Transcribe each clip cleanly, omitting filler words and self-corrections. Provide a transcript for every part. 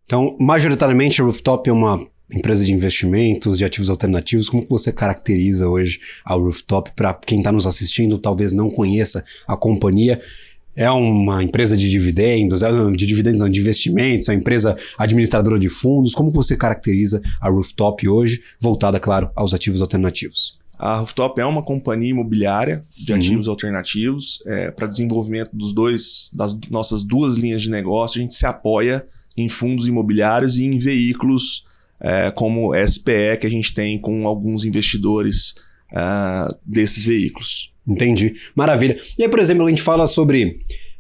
Então, majoritariamente, a Rooftop é uma empresa de investimentos, de ativos alternativos. Como que você caracteriza hoje a Rooftop para quem está nos assistindo, talvez não conheça a companhia? É uma empresa de dividendos, de investimentos, é uma empresa administradora de fundos. Como que você caracteriza a Rooftop hoje, voltada, claro, aos ativos alternativos? A Rooftop é uma companhia imobiliária de ativos alternativos. Para desenvolvimento das nossas duas linhas de negócio, a gente se apoia em fundos imobiliários e em veículos como SPE, que a gente tem com alguns investidores desses veículos. Entendi. Maravilha. E aí, por exemplo, a gente fala sobre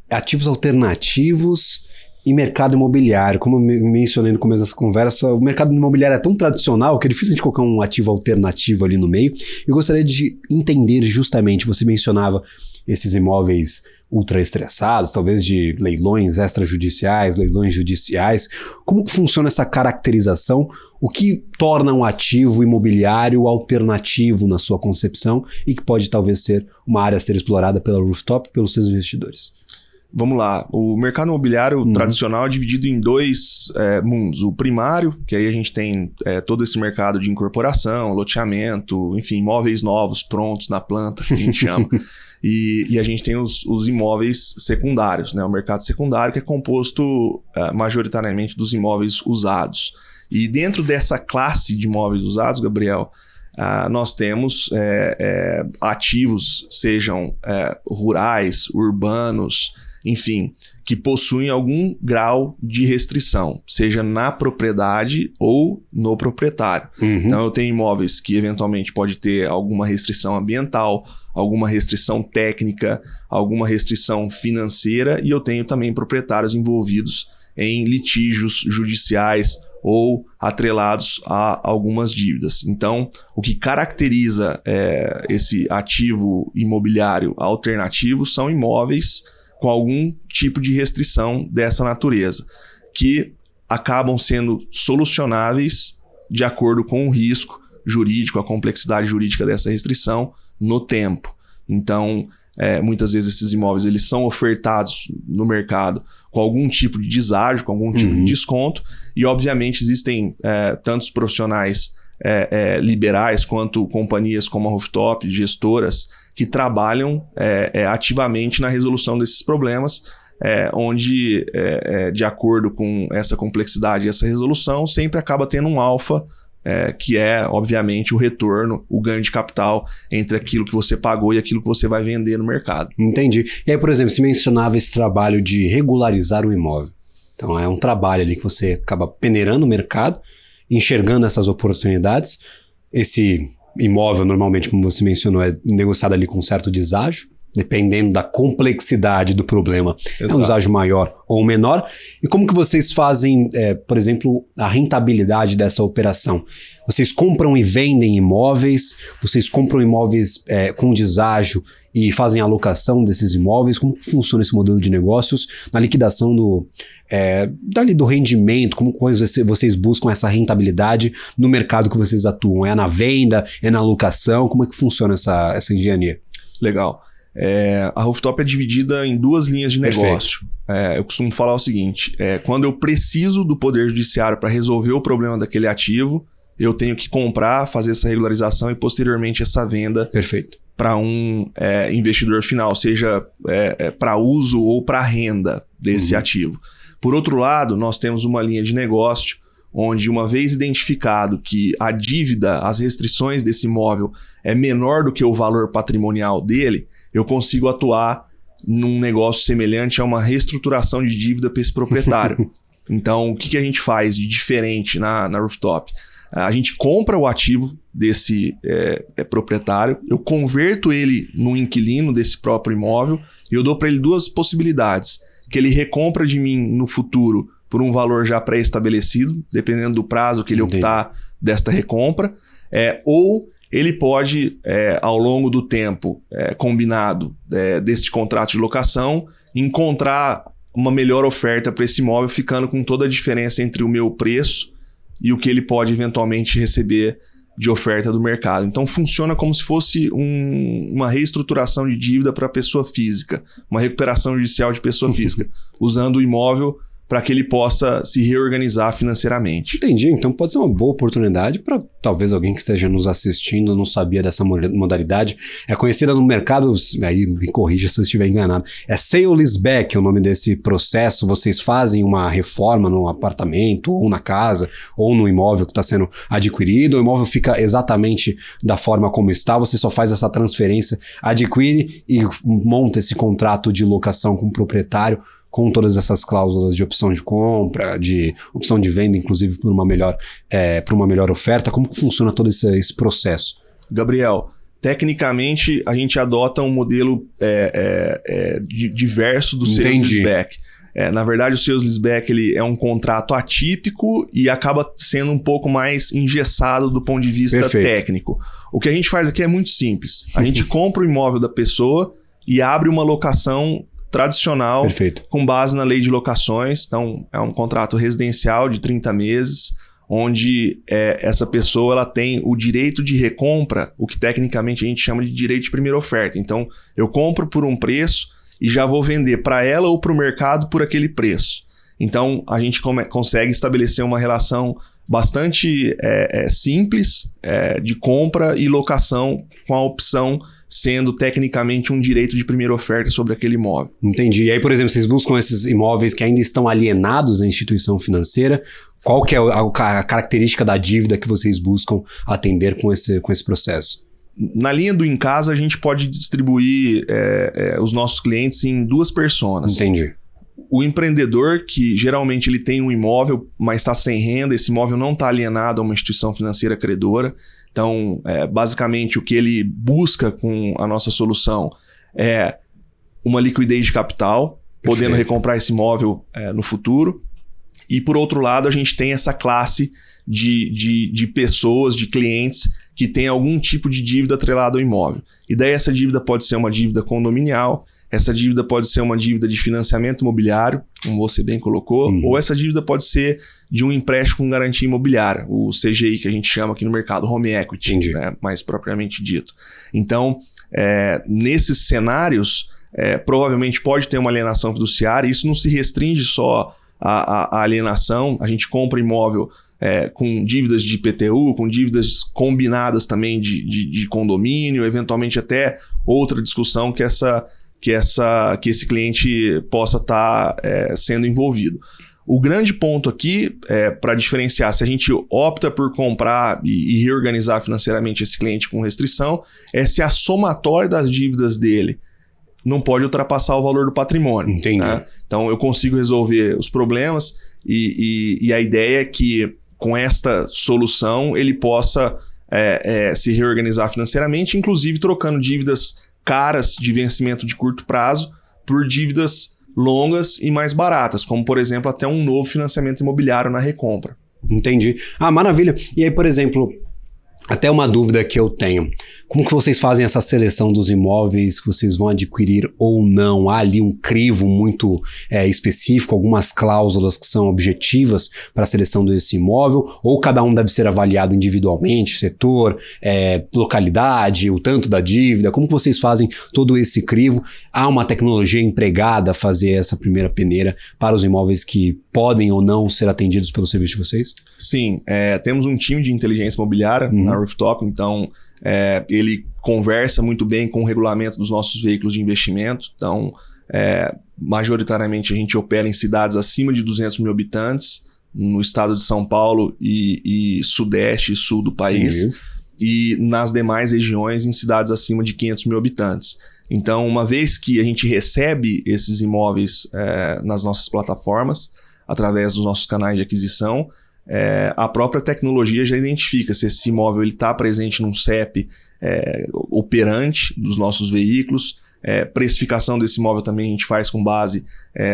ativos alternativos e mercado imobiliário. Como eu mencionei no começo dessa conversa, o mercado imobiliário é tão tradicional que é difícil a gente colocar um ativo alternativo ali no meio. Eu gostaria de entender justamente, você mencionava esses imóveis ultra estressados, talvez de leilões extrajudiciais, leilões judiciais. Como que funciona essa caracterização? O que torna um ativo imobiliário alternativo na sua concepção e que pode talvez ser uma área a ser explorada pela Rooftop, pelos seus investidores? Vamos lá, o mercado imobiliário tradicional é dividido em dois mundos. O primário, que aí a gente tem todo esse mercado de incorporação, loteamento, enfim, imóveis novos, prontos na planta, que a gente chama. E a gente tem os imóveis secundários, né? O mercado secundário que é composto majoritariamente dos imóveis usados. E dentro dessa classe de imóveis usados, Gabriel, nós temos ativos, sejam rurais, urbanos, enfim, que possuem algum grau de restrição, seja na propriedade ou no proprietário. Então eu tenho imóveis que eventualmente pode ter alguma restrição ambiental, alguma restrição técnica, alguma restrição financeira, e eu tenho também proprietários envolvidos em litígios judiciais ou atrelados a algumas dívidas. Então, o que caracteriza esse ativo imobiliário alternativo são imóveis com algum tipo de restrição dessa natureza, que acabam sendo solucionáveis de acordo com o risco jurídico, a complexidade jurídica dessa restrição no tempo. Então, muitas vezes esses imóveis eles são ofertados no mercado com algum tipo de deságio, com algum tipo de desconto, e obviamente existem tantos profissionais liberais quanto companhias como a Rooftop, gestoras, que trabalham ativamente na resolução desses problemas, onde, de acordo com essa complexidade e essa resolução, sempre acaba tendo um alfa, que é, obviamente, o retorno, o ganho de capital entre aquilo que você pagou e aquilo que você vai vender no mercado. Entendi. E aí, por exemplo, você mencionava esse trabalho de regularizar o imóvel. Então, é um trabalho ali que você acaba peneirando o mercado, enxergando essas oportunidades. Esse imóvel, normalmente, como você mencionou, é negociado ali com um certo deságio, dependendo da complexidade do problema. Exato. É um deságio maior ou menor. E como que vocês fazem, por exemplo, a rentabilidade dessa operação? Vocês compram e vendem imóveis? Vocês compram imóveis com deságio e fazem a alocação desses imóveis? Como que funciona esse modelo de negócios na liquidação do rendimento? Como vocês buscam essa rentabilidade no mercado que vocês atuam? É na venda? É na alocação? Como é que funciona essa engenharia? Legal. A Rooftop é dividida em duas linhas de negócio. Eu costumo falar o seguinte, quando eu preciso do Poder Judiciário para resolver o problema daquele ativo, eu tenho que comprar, fazer essa regularização e posteriormente essa venda para um investidor final, seja para uso ou para renda desse ativo. Por outro lado, nós temos uma linha de negócio onde, uma vez identificado que a dívida, as restrições desse imóvel é menor do que o valor patrimonial dele, eu consigo atuar num negócio semelhante a uma reestruturação de dívida para esse proprietário. Então, o que a gente faz de diferente na Rooftop? A gente compra o ativo desse proprietário, eu converto ele num inquilino desse próprio imóvel e eu dou para ele duas possibilidades. Que ele recompra de mim no futuro por um valor já pré-estabelecido, dependendo do prazo que ele optar desta recompra, ou ele pode, ao longo do tempo combinado deste contrato de locação, encontrar uma melhor oferta para esse imóvel, ficando com toda a diferença entre o meu preço e o que ele pode eventualmente receber de oferta do mercado. Então funciona como se fosse uma reestruturação de dívida para pessoa física, uma recuperação judicial de pessoa física, usando o imóvel para que ele possa se reorganizar financeiramente. Entendi. Então pode ser uma boa oportunidade para talvez alguém que esteja nos assistindo não sabia dessa modalidade. É conhecida no mercado, aí me corrija se eu estiver enganado. É sale-leaseback o nome desse processo. Vocês fazem uma reforma no apartamento, ou na casa, ou no imóvel que está sendo adquirido. O imóvel fica exatamente da forma como está. Você só faz essa transferência, adquire e monta esse contrato de locação com o proprietário, com todas essas cláusulas de opção de compra, de opção de venda, inclusive por uma melhor oferta. Como que funciona todo esse processo? Gabriel, tecnicamente a gente adota um modelo diverso do sales-leaseback. Na verdade, o sales-leaseback ele é um contrato atípico e acaba sendo um pouco mais engessado do ponto de vista técnico. O que a gente faz aqui é muito simples. A gente compra o imóvel da pessoa e abre uma locação tradicional, com base na lei de locações. Então, é um contrato residencial de 30 meses, onde essa pessoa ela tem o direito de recompra, o que tecnicamente a gente chama de direito de primeira oferta. Então, eu compro por um preço e já vou vender para ela ou para o mercado por aquele preço. Então, a gente consegue estabelecer uma relação bastante simples de compra e locação, com a opção sendo tecnicamente um direito de primeira oferta sobre aquele imóvel. Entendi. E aí, por exemplo, vocês buscam esses imóveis que ainda estão alienados na instituição financeira. Qual que é a característica da dívida que vocês buscam atender com esse processo? Na linha do Em Casa, a gente pode distribuir os nossos clientes em duas personas. Entendi. O empreendedor, que geralmente ele tem um imóvel, mas está sem renda, esse imóvel não está alienado a uma instituição financeira credora. Então, basicamente, o que ele busca com a nossa solução é uma liquidez de capital, podendo recomprar esse imóvel no futuro. E, por outro lado, a gente tem essa classe de pessoas, de clientes que têm algum tipo de dívida atrelada ao imóvel. E daí essa dívida pode ser uma dívida condominial, essa dívida pode ser uma dívida de financiamento imobiliário, como você bem colocou, ou essa dívida pode ser de um empréstimo com garantia imobiliária, o CGI que a gente chama aqui no mercado, Home Equity, né, mais propriamente dito. Então, nesses cenários, provavelmente pode ter uma alienação fiduciária. Isso não se restringe só à alienação. A gente compra imóvel com dívidas de IPTU, com dívidas combinadas também de condomínio, eventualmente até outra discussão que esse cliente possa estar sendo envolvido. O grande ponto aqui, para diferenciar se a gente opta por comprar e reorganizar financeiramente esse cliente com restrição, é se a somatória das dívidas dele não pode ultrapassar o valor do patrimônio. Entendi. Né? Então, eu consigo resolver os problemas e a ideia é que, com esta solução, ele possa se reorganizar financeiramente, inclusive trocando dívidas caras de vencimento de curto prazo por dívidas longas e mais baratas, como, por exemplo, até um novo financiamento imobiliário na recompra. Entendi. Ah, maravilha. E aí, por exemplo, até uma dúvida que eu tenho. Como que vocês fazem essa seleção dos imóveis que vocês vão adquirir ou não? Há ali um crivo muito específico, algumas cláusulas que são objetivas para a seleção desse imóvel? Ou cada um deve ser avaliado individualmente, setor, localidade, o tanto da dívida? Como que vocês fazem todo esse crivo? Há uma tecnologia empregada a fazer essa primeira peneira para os imóveis que podem ou não ser atendidos pelo serviço de vocês? Sim, temos um time de inteligência imobiliária na Rooftop, então ele conversa muito bem com o regulamento dos nossos veículos de investimento. Então, majoritariamente a gente opera em cidades acima de 200 mil habitantes, no estado de São Paulo e sudeste e sul do país, e nas demais regiões em cidades acima de 500 mil habitantes. Então, uma vez que a gente recebe esses imóveis nas nossas plataformas, através dos nossos canais de aquisição, a própria tecnologia já identifica se esse imóvel está presente num CEP operante dos nossos veículos. Precificação desse imóvel também a gente faz com base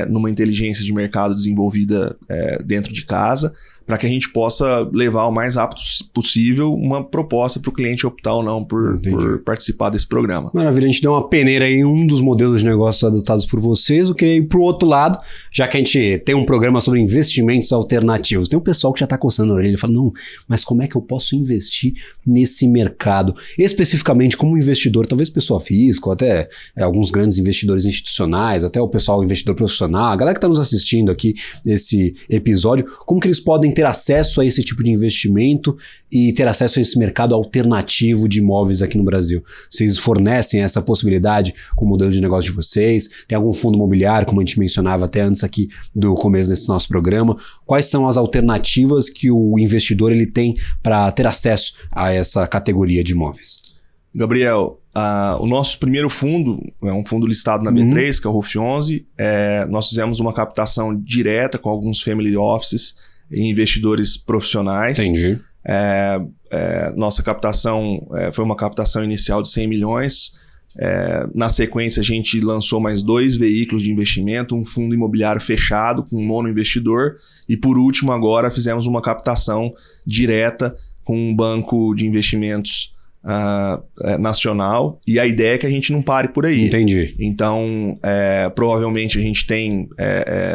numa inteligência de mercado desenvolvida dentro de casa, para que a gente possa levar o mais rápido possível uma proposta para o cliente optar ou não por participar desse programa. Maravilha, a gente deu uma peneira em um dos modelos de negócios adotados por vocês. Eu queria ir para o outro lado, já que a gente tem um programa sobre investimentos alternativos. Tem um pessoal que já está coçando a orelha e fala, não, mas como é que eu posso investir nesse mercado? Especificamente como investidor, talvez pessoa física ou até alguns grandes investidores institucionais, até o pessoal investidor profissional, a galera que está nos assistindo aqui nesse episódio, como que eles podem ter acesso a esse tipo de investimento e ter acesso a esse mercado alternativo de imóveis aqui no Brasil? Vocês fornecem essa possibilidade com o modelo de negócio de vocês? Tem algum fundo imobiliário, como a gente mencionava até antes aqui do começo desse nosso programa? Quais são as alternativas que o investidor ele tem para ter acesso a essa categoria de imóveis? Gabriel, o nosso primeiro fundo é um fundo listado na B3, que é o RUF11. Nós fizemos uma captação direta com alguns family offices e investidores profissionais. Entendi. Nossa captação foi uma captação inicial de 100 milhões. Na sequência, a gente lançou mais 2 veículos de investimento, um fundo imobiliário fechado com um monoinvestidor e, por último, agora fizemos uma captação direta com um banco de investimentos nacional, e a ideia é que a gente não pare por aí. Entendi. Então, provavelmente a gente tem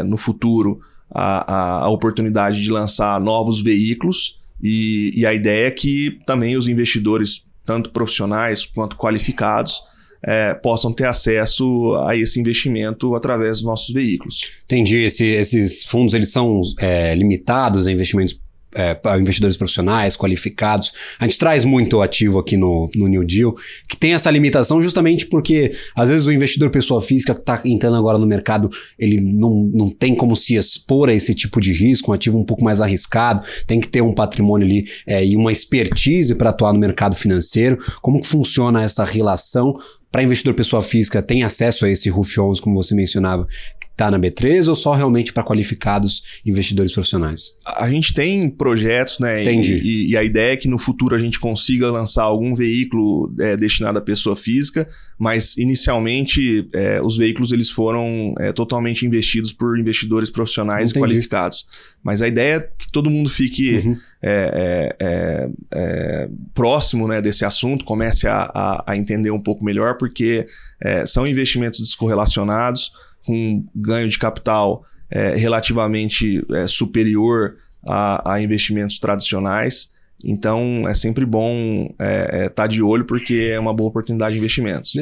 no futuro a oportunidade de lançar novos veículos, e a ideia é que também os investidores, tanto profissionais quanto qualificados, possam ter acesso a esse investimento através dos nossos veículos. Entendi. Esses fundos eles são limitados a investimentos para investidores profissionais, qualificados. A gente traz muito ativo aqui no New Deal, que tem essa limitação justamente porque, às vezes, o investidor pessoa física que está entrando agora no mercado, ele não tem como se expor a esse tipo de risco, um ativo um pouco mais arriscado, tem que ter um patrimônio ali e uma expertise para atuar no mercado financeiro. Como que funciona essa relação? Para investidor pessoa física, tem acesso a esse RUF11, como você mencionava, que está na B3, ou só realmente para qualificados investidores profissionais? A gente tem projetos, né? Entendi. E a ideia é que no futuro a gente consiga lançar algum veículo destinado à pessoa física, mas inicialmente os veículos eles foram totalmente investidos por investidores profissionais. Entendi. E qualificados. Mas a ideia é que todo mundo fique próximo, né, desse assunto, comece a entender um pouco melhor, porque são investimentos descorrelacionados, com ganho de capital relativamente superior a investimentos tradicionais. Então, é sempre bom estar de olho, porque é uma boa oportunidade de investimentos.